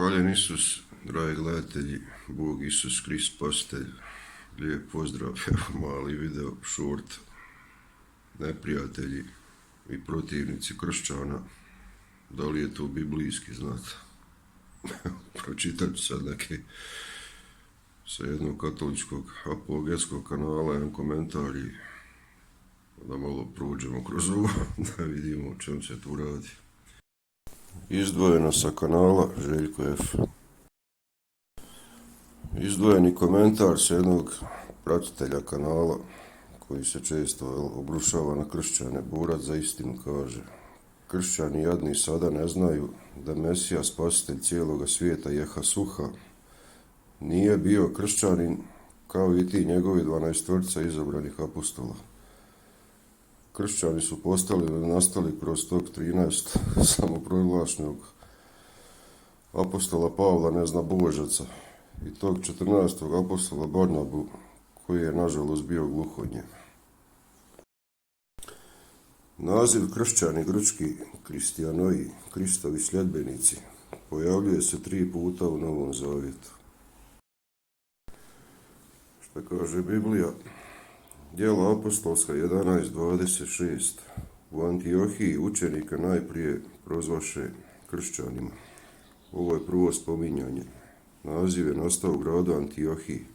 Hvaljen Isus, dragi gledatelji, Bog Isus Krist Spasitelj. Lijep pozdrav, evo mali video, short. Neprijatelji i protivnici kršćana, da li je to biblijski, znate. Pročitat ću sad neki sa jednog katoličkog apologetskog kanala, jedan komentar i da malo prođemo kroz ovo, da vidimo o čem se tu radi. Izdvojeno sa kanala Željko F. Izdvojeni komentar sa jednog pratitelja kanala koji se često obrušava na kršćane. Borac za istinu kaže: kršćani jadni sada ne znaju da Mesija, spasitelj cijeloga svijeta, Jehasuha, nije bio kršćanin kao i ti njegovi 12 izabranih apostola. Kršćani su postali ili nastali kroz tog 13 samoproglašenog apostola Pavla Neznabožaca i tog 14. apostola Barnabu, koji je nažalost bio gluhonjem. Naziv kršćani grčki kristijanoi, Kristovi sljedbenici, pojavljuje se 3 puta u Novom Zavjetu. Što kaže Biblija? Djela apostolska 11.26. U Antiohiji učenika najprije prozvaše kršćanima. Ovo je prvo spominjanje. Naziv je nastao u gradu Antiohiji,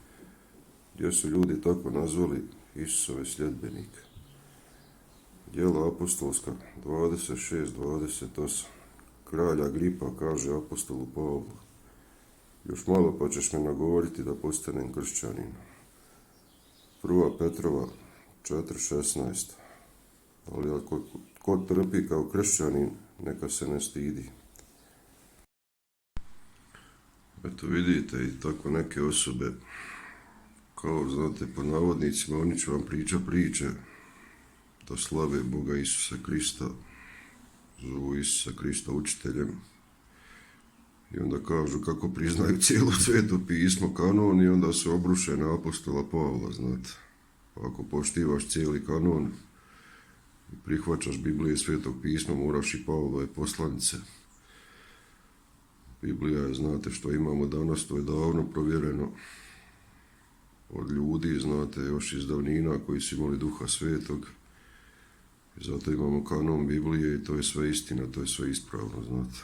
gdje su ljudi tako nazvali Isusove sljedbenike. Djela apostolska 26.28. Kralj Agripa kaže apostolu Pavlu: još malo pa ćeš me nagovoriti da postanem kršćanin. 1. Petrova 4.16. Ali ako ko trpi kao kršćanin, neka se ne stidi. Eto vidite, i tako neke osobe, kao znate, pod navodnicima, oni će vam priča priče da slave Boga Isusa Krista, zovu Isusa Krista učiteljem, i onda kažu kako priznaju cijelo Sveto pismo, kanon, i onda se obruše na apostola Pavla, znate. Ako poštivaš cijeli kanon i prihvaćaš Biblije i Svetog pisma, moraš i Pavlove poslanice. Biblija je, znate, što imamo danas, to je davno provjereno od ljudi, znate, još iz davnina koji su imali Duha Svetog. I zato imamo kanon Biblije i to je sve istina, to je sve ispravno, znate.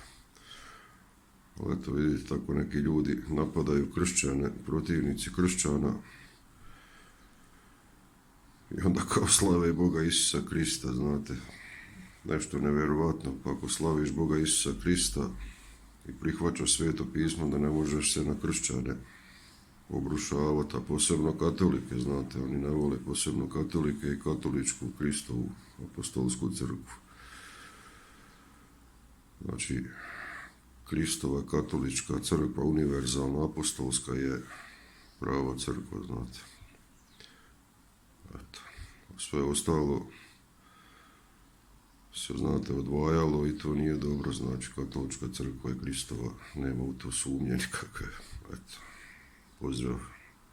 Ali eto vidite, tako neki ljudi napadaju kršćane, protivnici kršćana, i onda kao slave Boga Isusa Krista, znate. Nešto nevjerovatno, pa ako slaviš Boga Isusa Krista i prihvaćaš Sveto pismo, da ne možeš se na kršćane obrušavati, a posebno katolike, znate, oni ne vole posebno katolike i katoličku Kristovu apostolsku crkvu. Znači, Kristova katolička crkva, univerzalna apostolska, je prava crkva, znate. Eto, sve ostalo se, znate, odvajalo i to nije dobro, znači katolička crkva je Kristova, nema u to sumnje nikakve. Eto, pozdrav.